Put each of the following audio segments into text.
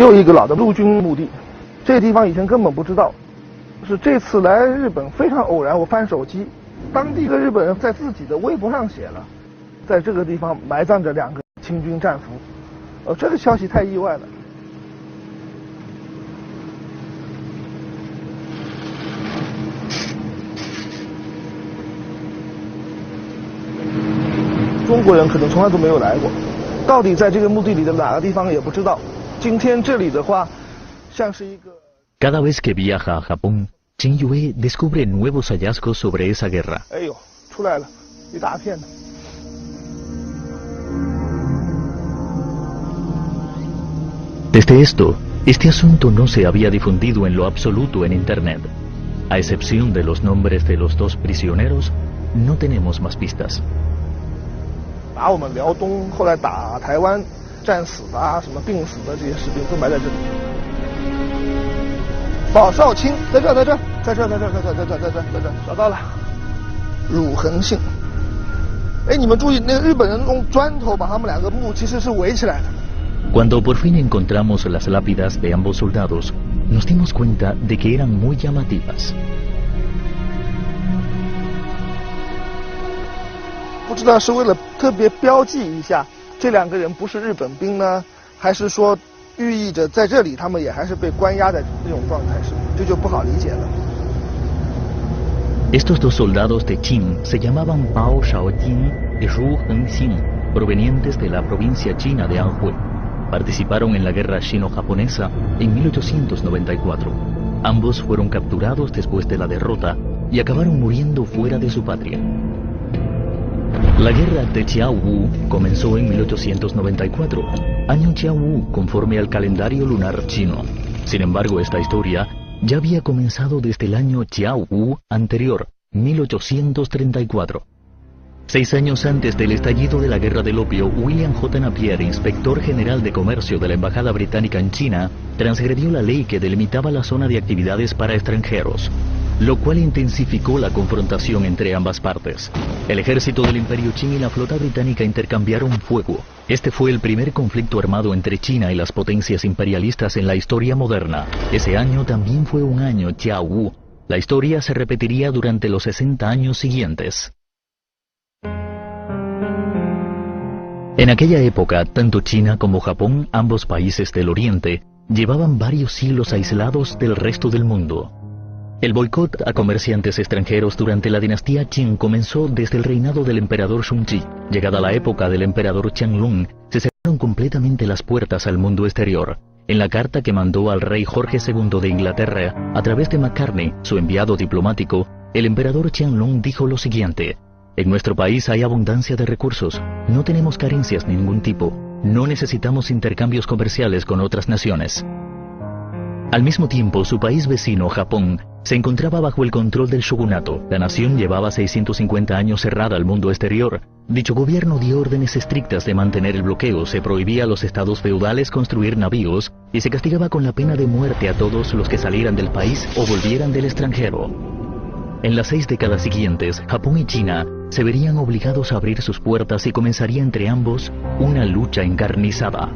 又一个老的陆军墓地，这个地方以前根本不知道，是这次来日本非常偶然，我翻手机，当地的日本人在自己的微博上写了，在这个地方埋葬着2个清军战俘，这个消息太意外了。中国人可能从来都没有来过，到底在这个墓地里的哪个地方也不知道。今天这里的话，像是一个。Cada vez que viaja a Japón, Chen Yue descubre nuevos hallazgos sobre esa guerra. 哎呦，出来了，一大片的。Desde esto, este asunto no se había difundido en lo absoluto en Internet. A excepción de los nombres de los 2 prisioneros, no tenemos más pistas. 打我们辽东，后来打台湾，战死的啊，什么病死的这些士兵都埋在这里。宝少卿在这，在这，找到了。汝恒信。哎，你们注意，那个日本人用砖头把他们2个墓其实是围起来的。Cuando por fin encontramos las lápidas de ambos soldados, nos dimos cuenta de que eran muy llamativas. 不知道是为了特别标记一下这2个人不是日本兵呢，还是说寓意着在这里他们也还是被关押的这种状态，是这就不好理解了。Estos 2 soldados de Qin se llamaban Bao Shaojin y Ru Hengxin, provenientes de la provincia china de Anhui. Participaron en la guerra chino-japonesa en 1894. Ambos fueron capturados después de la derrota y acabaron muriendo fuera de su patria. La guerra de Qiaowu comenzó en 1894, año Qiaowu conforme al calendario lunar chino. Sin embargo, esta historia ya había comenzado desde el año Qiaowu anterior, 1834. 6 años antes del estallido de la Guerra del Opio, William J. Napier, inspector general de comercio de la Embajada Británica en China, transgredió la ley que delimitaba la zona de actividades para extranjeros, lo cual intensificó la confrontación entre ambas partes. El ejército del Imperio Qing y la flota británica intercambiaron fuego. Este fue el primer conflicto armado entre China y las potencias imperialistas en la historia moderna. Ese año también fue un año Qiaowu. La historia se repetiría durante los 60 años siguientes. En aquella época, tanto China como Japón, ambos países del Oriente, llevaban varios siglos aislados del resto del mundo. El boicot a comerciantes extranjeros durante la dinastía Qing comenzó desde el reinado del emperador Shunji. Llegada la época del emperador Qianlong, se cerraron completamente las puertas al mundo exterior. En la carta que mandó al rey Jorge II de Inglaterra, a través de Macartney, su enviado diplomático, el emperador Qianlong dijo lo siguiente: en nuestro país hay abundancia de recursos, no tenemos carencias de ningún tipo, no necesitamos intercambios comerciales con otras naciones. Al mismo tiempo, su país vecino, Japón, se encontraba bajo el control del shogunato. La nación llevaba 650 años cerrada al mundo exterior. Dicho gobierno dio órdenes estrictas de mantener el bloqueo, se prohibía a los estados feudales construir navíos y se castigaba con la pena de muerte a todos los que salieran del país o volvieran del extranjero. En las 6 décadas siguientes, Japón y China se verían obligados a abrir sus puertas y comenzaría entre ambos una lucha encarnizada.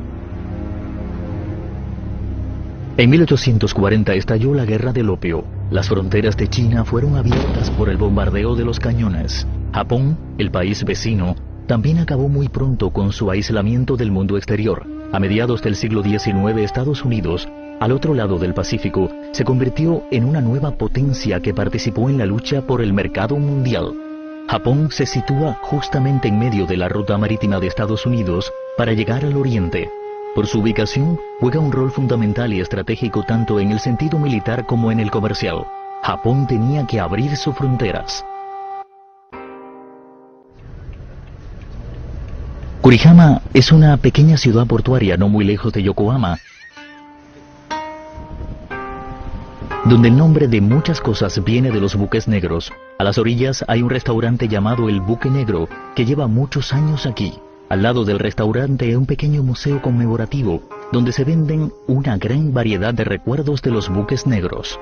En 1840 estalló la Guerra del Opio. Las fronteras de China fueron abiertas por el bombardeo de los cañones. Japón, el país vecino, también acabó muy pronto con su aislamiento del mundo exterior. A mediados del siglo XIX, Estados Unidos, al otro lado del Pacífico, se convirtió en una nueva potencia que participó en la lucha por el mercado mundial. Japón se sitúa justamente en medio de la ruta marítima de Estados Unidos para llegar al oriente. Por su ubicación, juega un rol fundamental y estratégico tanto en el sentido militar como en el comercial. Japón tenía que abrir sus fronteras. Kurihama es una pequeña ciudad portuaria no muy lejos de Yokohama, donde el nombre de muchas cosas viene de los buques negros. A las orillas hay un restaurante llamado El Buque Negro, que lleva muchos años aquí. Al lado del restaurante hay un pequeño museo conmemorativo, donde se venden una gran variedad de recuerdos de los buques negros.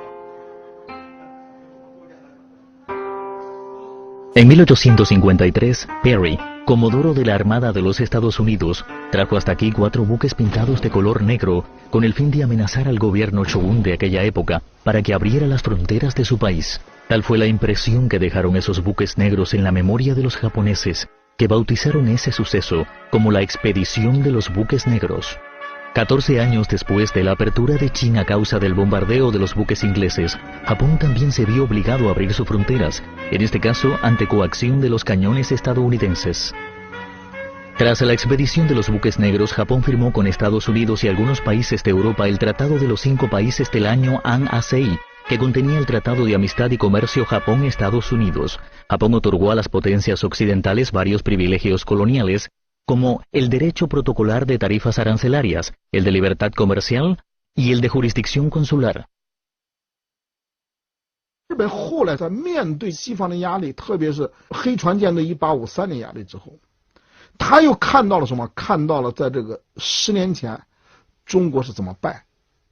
En 1853, Perry, comodoro de la Armada de los Estados Unidos, trajo hasta aquí 4 buques pintados de color negro con el fin de amenazar al gobierno shogun de aquella época para que abriera las fronteras de su país. Tal fue la impresión que dejaron esos buques negros en la memoria de los japoneses, que bautizaron ese suceso como la expedición de los buques negros. 14 años después de la apertura de China a causa del bombardeo de los buques ingleses, Japón también se vio obligado a abrir sus fronteras, en este caso ante coacción de los cañones estadounidenses. Tras la expedición de los buques negros, Japón firmó con Estados Unidos y algunos países de Europa el Tratado de los 5 países del año An-Asei, que contenía el Tratado de Amistad y Comercio Japón-Estados Unidos. Japón otorgó a las potencias occidentales varios privilegios coloniales, como el derecho protocolar de tarifas arancelarias, el de libertad comercial y el de jurisdicción consular. 日本后来在面对西方的压力，特别是黑船舰队1853年压力之后，他又看到了什么？看到了在这个10年前，中国是怎么败，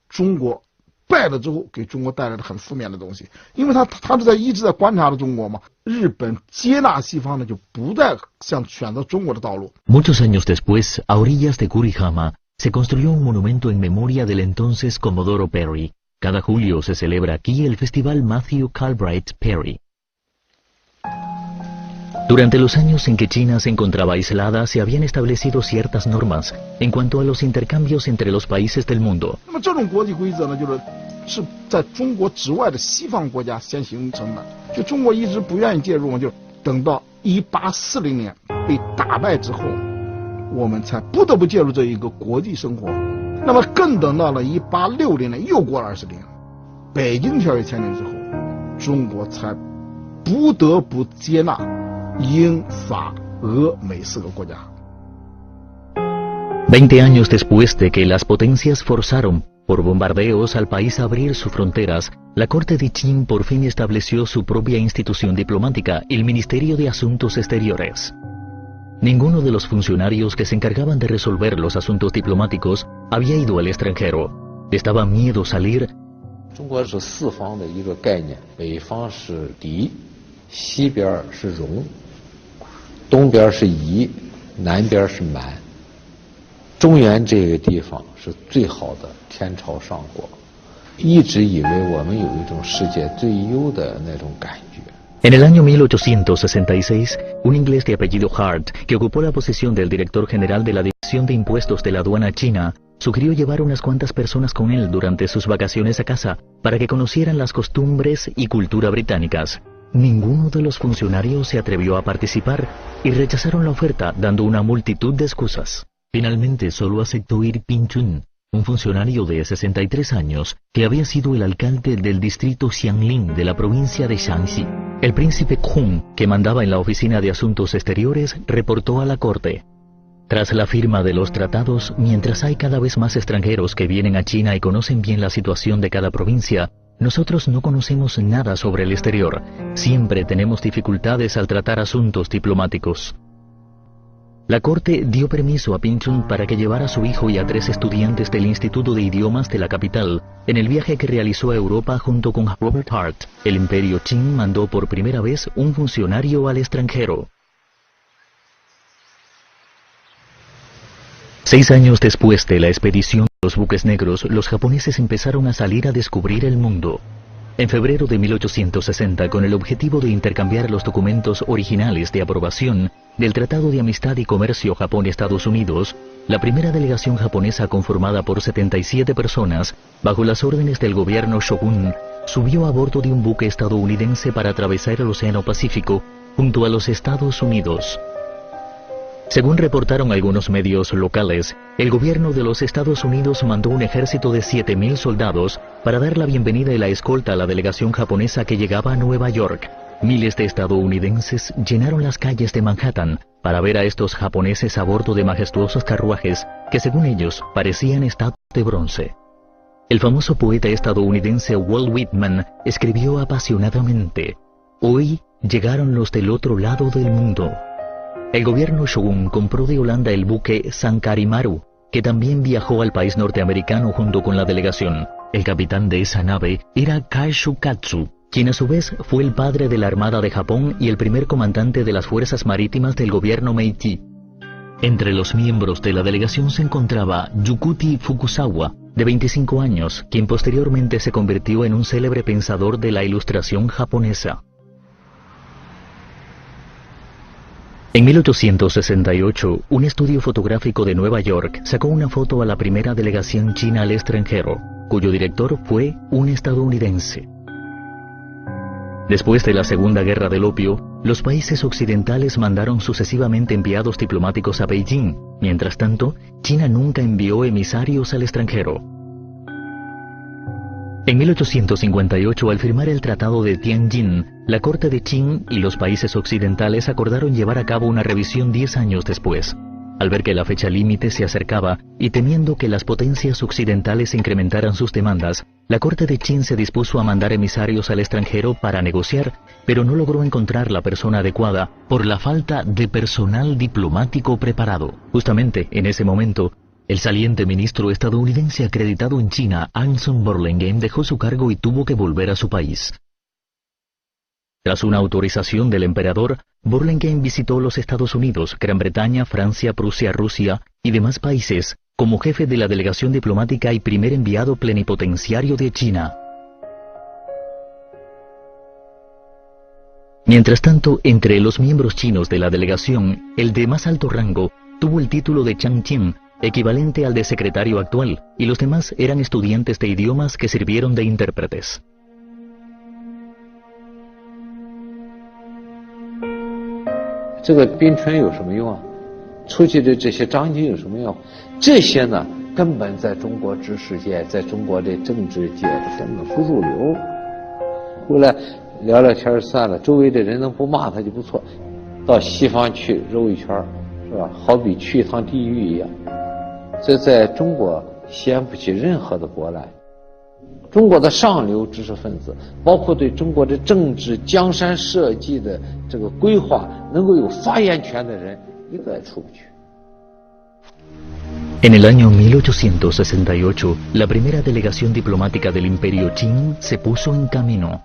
中国败了之后给中国带来了很负面的东西，因为他是一直在观察着中国嘛。日本接纳西方呢，就不再想选择中国的道路。 Muchos años después, a orillas de Kurihama, se construyó un monumento en memoria del entonces Comodoro Perry. Cada julio se celebra aquí el Festival Matthew Calbright Perry. Durante los años en que China se encontraba aislada, se habían establecido ciertas normas en cuanto a los intercambios entre los países del mundo. 那么这种国际规则呢，是在中国之外的西方国家先形成的，就中国一直不愿意介入嘛，就等到1840年被打败之后，我们才不得不介入这一个国际生活。那么更等到了1860年，又过了20年，北京条约签订之后，中国才不得不接纳英法俄美4个国家。 20 años después de que las potencias forzaron por bombardeos al país a abrir sus fronteras, la corte de Qin por fin estableció su propia institución diplomática, el Ministerio de Asuntos Exteriores. Ninguno de los funcionarios que se encargaban de resolver los asuntos diplomáticos había ido al extranjero. Les daba miedo salir. 中国是4方的一个概念，北方是敌，西边是戎，东边是夷，南边是蛮。中原这个地方是最好的天朝上国，一直以为我们有一种世界最优的那种感觉。 En el año 1866, un inglés de apellido Hart, que ocupó la posición del director general de la División de Impuestos de la Aduana China, sugirió llevar unas cuantas personas con él durante sus vacaciones a casa para que conocieran las costumbres y cultura británicas. Ninguno de los funcionarios se atrevió a participar y rechazaron la oferta dando una multitud de excusas. Finalmente solo aceptó ir Pin Chun, un funcionario de 63 años que había sido el alcalde del distrito Xianling de la provincia de Shanxi. El príncipe Kung, que mandaba en la Oficina de Asuntos Exteriores, reportó a la corte. Tras la firma de los tratados, mientras hay cada vez más extranjeros que vienen a China y conocen bien la situación de cada provincia, nosotros no conocemos nada sobre el exterior. Siempre tenemos dificultades al tratar asuntos diplomáticos. La corte dio permiso a Pin Chun para que llevara a su hijo y a 3 estudiantes del Instituto de Idiomas de la capital en el viaje que realizó a Europa junto con Robert Hart. El imperio Qing mandó por primera vez un funcionario al extranjero. 6 años después de la expedición de los buques negros, los japoneses empezaron a salir a descubrir el mundo. En febrero de 1860, con el objetivo de intercambiar los documentos originales de aprobación del Tratado de Amistad y Comercio Japón-Estados Unidos, la primera delegación japonesa conformada por 77 personas, bajo las órdenes del gobierno shogun, subió a bordo de un buque estadounidense para atravesar el Océano Pacífico junto a los Estados Unidos. Según reportaron algunos medios locales, el gobierno de los Estados Unidos mandó un ejército de 7.000 soldados para dar la bienvenida y la escolta a la delegación japonesa que llegaba a Nueva York. Miles de estadounidenses llenaron las calles de Manhattan para ver a estos japoneses a bordo de majestuosos carruajes que, según ellos, parecían estatuas de bronce. El famoso poeta estadounidense Walt Whitman escribió apasionadamente: «Hoy llegaron los del otro lado del mundo». El gobierno shogun compró de Holanda el buque Sankarimaru, que también viajó al país norteamericano junto con la delegación. El capitán de esa nave era Kaishukatsu. quien a su vez fue el padre de la Armada de Japón y el primer comandante de las fuerzas marítimas del gobierno Meiji. Entre los miembros de la delegación se encontraba Yukuti Fukusawa, de 25 años, quien posteriormente se convirtió en un célebre pensador de la ilustración japonesa. En 1868, un estudio fotográfico de Nueva York sacó una foto a la primera delegación china al extranjero, cuyo director fue un estadounidense. Después de la Segunda Guerra del Opio, los países occidentales mandaron sucesivamente enviados diplomáticos a Beijing. Mientras tanto, China nunca envió emisarios al extranjero. En 1858, al firmar el Tratado de Tianjin, la corte de Qing y los países occidentales acordaron llevar a cabo una revisión 10 años después. Al ver que la fecha límite se acercaba y temiendo que las potencias occidentales incrementaran sus demandas, la corte de Qing se dispuso a mandar emisarios al extranjero para negociar, pero no logró encontrar la persona adecuada por la falta de personal diplomático preparado. Justamente en ese momento, el saliente ministro estadounidense acreditado en China, Anson Burlingame, dejó su cargo y tuvo que volver a su país. Tras una autorización del emperador, Burlingame visitó los Estados Unidos, Gran Bretaña, Francia, Prusia, Rusia y demás países como jefe de la delegación diplomática y primer enviado plenipotenciario de China. Mientras tanto, entre los miembros chinos de la delegación, el de más alto rango tuvo el título de Changqing, equivalente al de secretario actual, y los demás eran estudiantes de idiomas que sirvieron de intérpretes. En el año 1868, la primera delegación diplomática del Imperio Qing se puso en camino.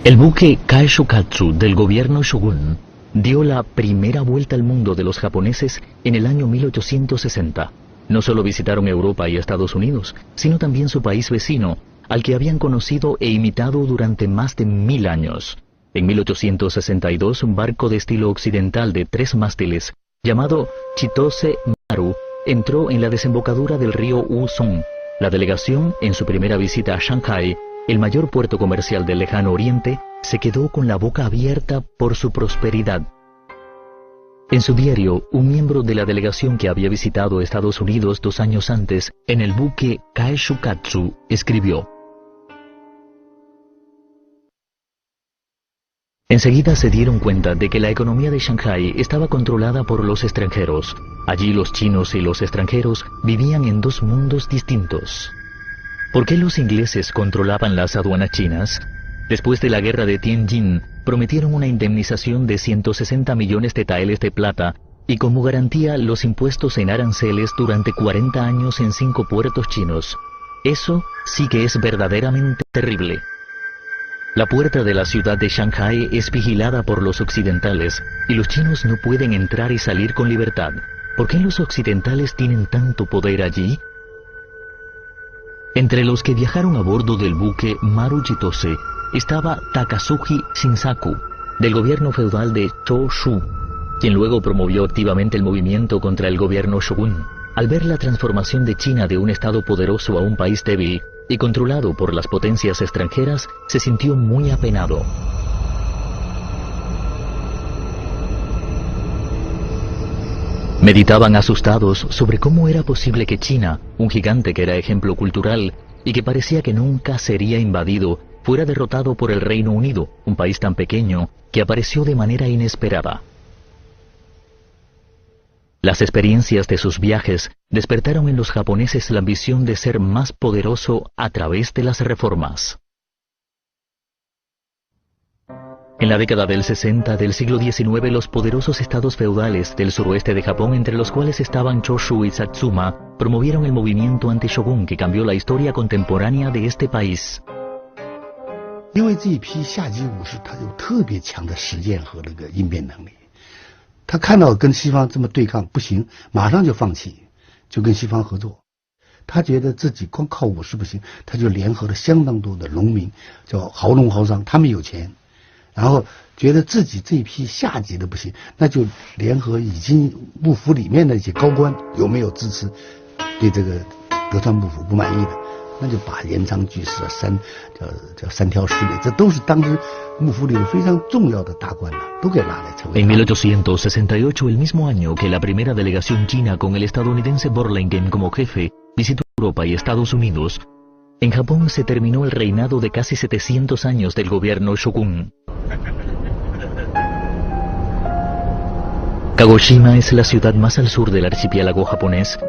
El buque Kaishukatsu del gobierno Shogun dio la primera vuelta al mundo de los japoneses en el año 1860. No solo visitaron Europa y Estados Unidos, sino también su país vecino, al que habían conocido e imitado durante más de 1000 años. En 1862, un barco de estilo occidental de 3 mástiles, llamado Chitose Maru, entró en la desembocadura del río Uzong. La delegación, en su primera visita a Shanghái, el mayor puerto comercial del lejano oriente, se quedó con la boca abierta por su prosperidad. En su diario, un miembro de la delegación que había visitado Estados Unidos 2 años antes, en el buque Kaishukatsu, escribió: enseguida se dieron cuenta de que la economía de Shanghái estaba controlada por los extranjeros. Allí los chinos y los extranjeros vivían en 2 mundos distintos. ¿Por qué los ingleses controlaban las aduanas chinas? Después de la guerra de Tianjin, prometieron una indemnización de 160 millones de taeles de plata y como garantía los impuestos en aranceles durante 40 años en 5 puertos chinos. Eso sí que es verdaderamente terrible. La puerta de la ciudad de Shanghái es vigilada por los occidentales y los chinos no pueden entrar y salir con libertad. ¿Por qué los occidentales tienen tanto poder allí? Entre los que viajaron a bordo del buque Maru Chitose estaba Takazuki Shinsaku, del gobierno feudal de Chōshū, quien luego promovió activamente el movimiento contra el gobierno shogun. Al ver la transformación de China de un estado poderoso a un país débil y controlado por las potencias extranjeras, se sintió muy apenado. Meditaban asustados sobre cómo era posible que China, un gigante que era ejemplo cultural y que parecía que nunca sería invadido, fuera derrotado por el Reino Unido, un país tan pequeño que apareció de manera inesperada. Las experiencias de sus viajes despertaron en los japoneses la ambición de ser más poderoso a través de las reformas. En la década del 60 del siglo XIX, los poderosos estados feudales del suroeste de Japón, entre los cuales estaban Choshu y Satsuma, promovieron el movimiento anti-shogun que cambió la historia contemporánea de este país. 因为这一批下级武士，他有特别强的实践和那个应变能力。他看到跟西方这么对抗不行，马上就放弃，就跟西方合作。他觉得自己光靠武士不行，他就联合了相当多的农民，叫豪农豪商，他们有钱。 然后觉得自己这一批下级的不行，那就联合已经幕府里面的一些高官有没有支持，对这个德川幕府不满意的，那就把镰仓居士啊、叫三条师妹，这都是当时幕府里的非常重要的大官呐，都给拉来成为。En 1868, el mismo año que la primera delegación china con el estadounidense Burlingame como jefe visitó Europa y Estados Unidos, en Japón se terminó el reinado de casi 700 años del gobierno shogun. Kagoshima es la ciudad más al sur del archipiélago japonés.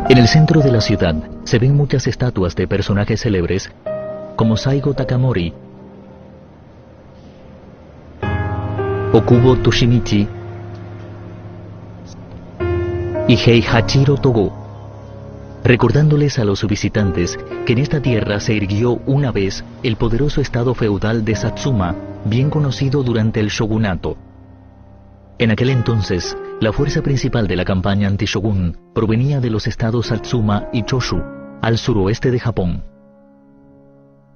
En el centro de la ciudad se ven muchas estatuas de personajes célebres como Saigo Takamori, Okubo Toshimichi y Heihachiro Togo, recordándoles a los visitantes que en esta tierra se irguió una vez el poderoso estado feudal de Satsuma, bien conocido durante el shogunato. En aquel entonces, la fuerza principal de la campaña anti-shogun provenía de los estados Satsuma y Choshu, al suroeste de Japón.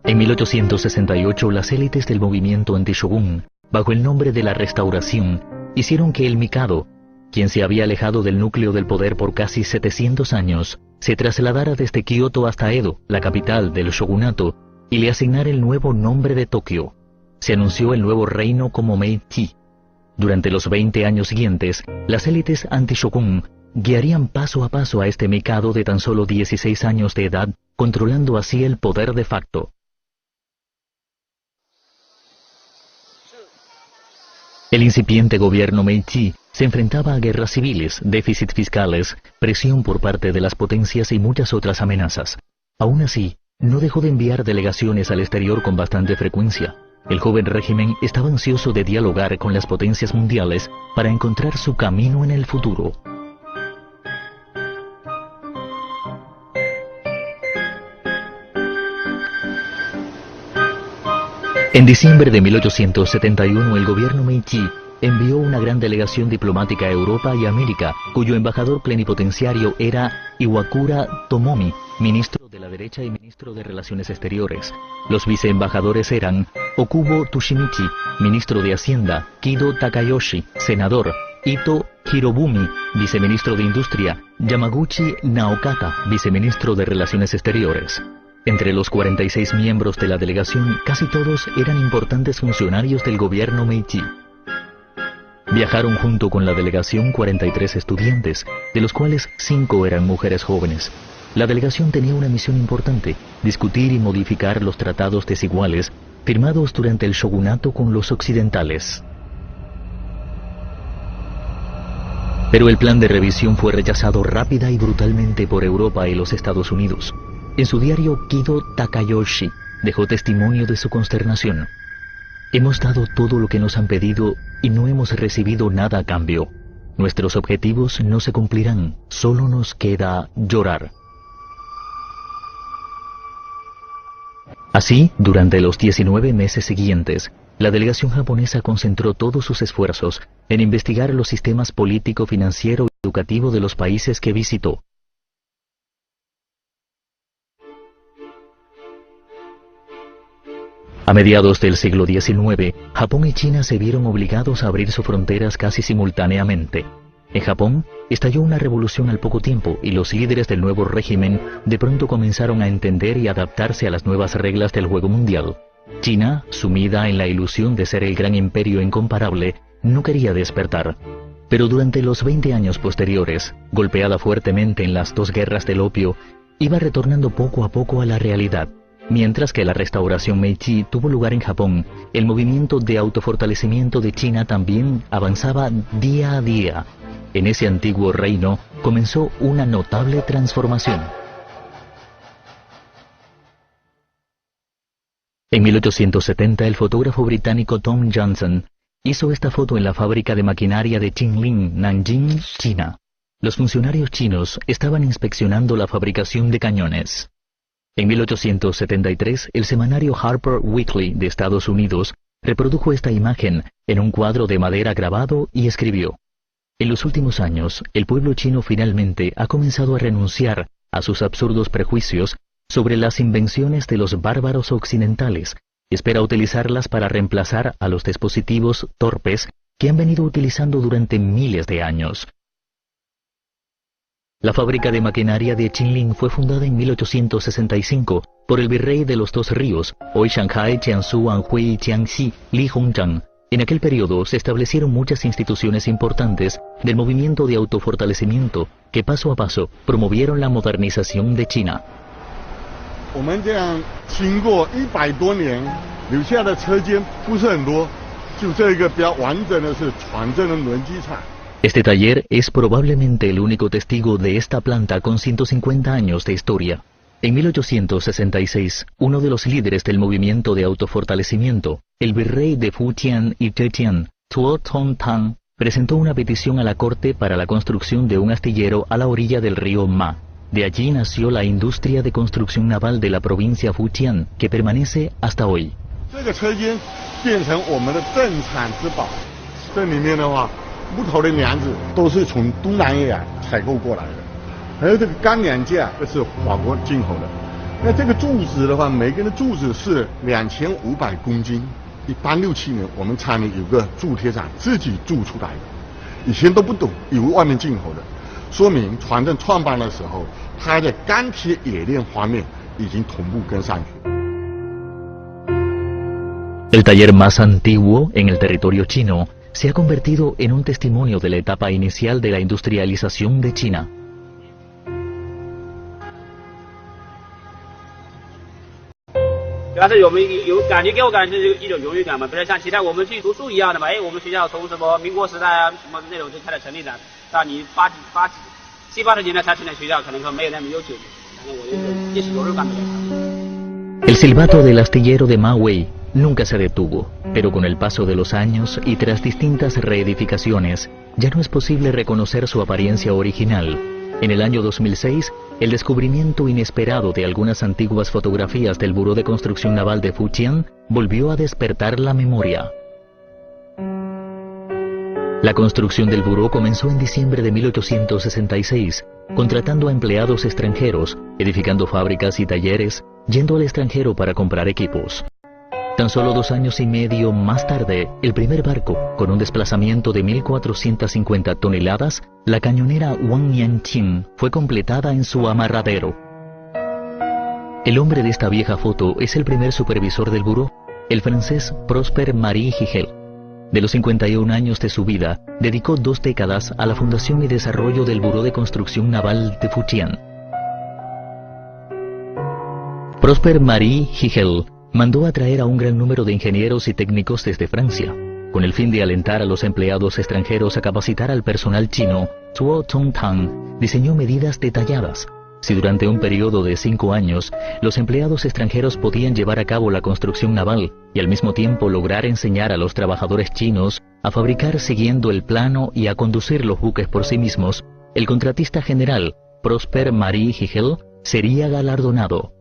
En 1868, las élites del movimiento anti-shogun, bajo el nombre de la Restauración, hicieron que el Mikado, quien se había alejado del núcleo del poder por casi 700 años, se trasladara desde Kioto hasta Edo, la capital del shogunato, y le asignara el nuevo nombre de Tokio. Se anunció el nuevo reino como Meiji. Durante los 20 años siguientes, las élites anti-shogun guiarían paso a paso a este Mikado de tan solo 16 años de edad, controlando así el poder de facto. El incipiente gobierno Meiji se enfrentaba a guerras civiles, déficits fiscales, presión por parte de las potencias y muchas otras amenazas. Aún así, no dejó de enviar delegaciones al exterior con bastante frecuencia. El joven régimen estaba ansioso de dialogar con las potencias mundiales para encontrar su camino en el futuro. En diciembre de 1871, el gobierno Meiji envió una gran delegación diplomática a Europa y América, cuyo embajador plenipotenciario era Iwakura Tomomi, ministro de la derecha y ministro de Relaciones Exteriores. Los viceembajadores eran Okubo Toshimichi, ministro de Hacienda, Kido Takayoshi, senador, Ito Hirobumi, viceministro de Industria, Yamaguchi Naokata, viceministro de Relaciones Exteriores. Entre los 46 miembros de la delegación, casi todos eran importantes funcionarios del gobierno Meiji. Viajaron junto con la delegación 43 estudiantes, de los cuales 5 eran mujeres jóvenes. La delegación tenía una misión importante: discutir y modificar los tratados desiguales firmados durante el shogunato con los occidentales. Pero el plan de revisión fue rechazado rápida y brutalmente por Europa y los Estados Unidos. En su diario, Kido Takayoshi dejó testimonio de su consternación. Hemos dado todo lo que nos han pedido y no hemos recibido nada a cambio. Nuestros objetivos no se cumplirán, solo nos queda llorar. Así, durante los 19 meses siguientes, la delegación japonesa concentró todos sus esfuerzos en investigar los sistemas político, financiero y educativo de los países que visitó. A mediados del siglo XIX, Japón y China se vieron obligados a abrir sus fronteras casi simultáneamente. En Japón, estalló una revolución al poco tiempo y los líderes del nuevo régimen de pronto comenzaron a entender y adaptarse a las nuevas reglas del juego mundial. China, sumida en la ilusión de ser el gran imperio incomparable, no quería despertar. Pero durante los 20 años posteriores, golpeada fuertemente en las 2 guerras del opio, iba retornando poco a poco a la realidad. Mientras que la restauración Meiji tuvo lugar en Japón, el movimiento de autofortalecimiento de China también avanzaba día a día. En ese antiguo reino comenzó una notable transformación. En 1870, el fotógrafo británico Tom Johnson hizo esta foto en la fábrica de maquinaria de Qinling, Nanjing, China. Los funcionarios chinos estaban inspeccionando la fabricación de cañones. En 1873, el semanario Harper Weekly de Estados Unidos reprodujo esta imagen en un cuadro de madera grabado y escribió: en los últimos años, el pueblo chino finalmente ha comenzado a renunciar a sus absurdos prejuicios sobre las invenciones de los bárbaros occidentales y espera utilizarlas para reemplazar a los dispositivos torpes que han venido utilizando durante miles de años. La fábrica de maquinaria de Qinling fue fundada en 1865 por el virrey de los Dos Ríos, hoy Shanghai, Jiangsu, Anhui y Jiangxi, Li Hongzhang. En aquel periodo se establecieron muchas instituciones importantes del movimiento de autofortalecimiento que paso a paso promovieron la modernización de China. 我们这样经过100多年，留下的车间不是很多，就这个比较完整的是船镇的轮机厂。 Este taller es probablemente el único testigo de esta planta con 150 años de historia. En 1866, uno de los líderes del movimiento de autofortalecimiento, el virrey de Fujian y Zhejiang, Tuo Tong-tang, presentó una petición a la corte para la construcción de un astillero a la orilla del río Ma. De allí nació la industria de construcción naval de la provincia Fujian, que permanece hasta hoy. 这个车间变成我们的镇产之宝。这里面的话，木头的梁子都是从东南亚采购过来的，还有这个钢梁架这是法国进口的。那这个柱子的话，每根的柱子是2500公斤。一般6、7年，我们厂里有个铸铁厂自己铸出来的，以前都不懂，以为外面进口的。 说明船镇创办的时候，它在钢铁冶炼方面已经同步跟上去。 El taller más antiguo en el territorio chino se ha convertido en un testimonio de la etapa inicial de la industrialización de China. El silbato del astillero de Ma Wei nunca se detuvo, pero con el paso de los años y tras distintas reedificaciones, ya no es posible reconocer su apariencia original. En el año 2006, el descubrimiento inesperado de algunas antiguas fotografías del Buró de Construcción Naval de Fujian volvió a despertar la memoria. La construcción del buró comenzó en diciembre de 1866, contratando a empleados extranjeros, edificando fábricas y talleres, yendo al extranjero para comprar equipos. Tan solo 2 años y medio más tarde, el primer barco, con un desplazamiento de 1.450 toneladas, la cañonera Wang Yanqing, fue completada en su amarradero. El hombre de esta vieja foto es el primer supervisor del buró, el francés Prosper Marie Higel. De los 51 años de su vida, dedicó 2 décadas a la fundación y desarrollo del Buró de Construcción Naval de Fujian. Prosper Marie Higel mandó a traer a un gran número de ingenieros y técnicos desde Francia. Con el fin de alentar a los empleados extranjeros a capacitar al personal chino, Tuo Tong-tang diseñó medidas detalladas. Si durante un periodo de 5 años, los empleados extranjeros podían llevar a cabo la construcción naval y al mismo tiempo lograr enseñar a los trabajadores chinos a fabricar siguiendo el plano y a conducir los buques por sí mismos, el contratista general, Prosper Marie Higel, sería galardonado.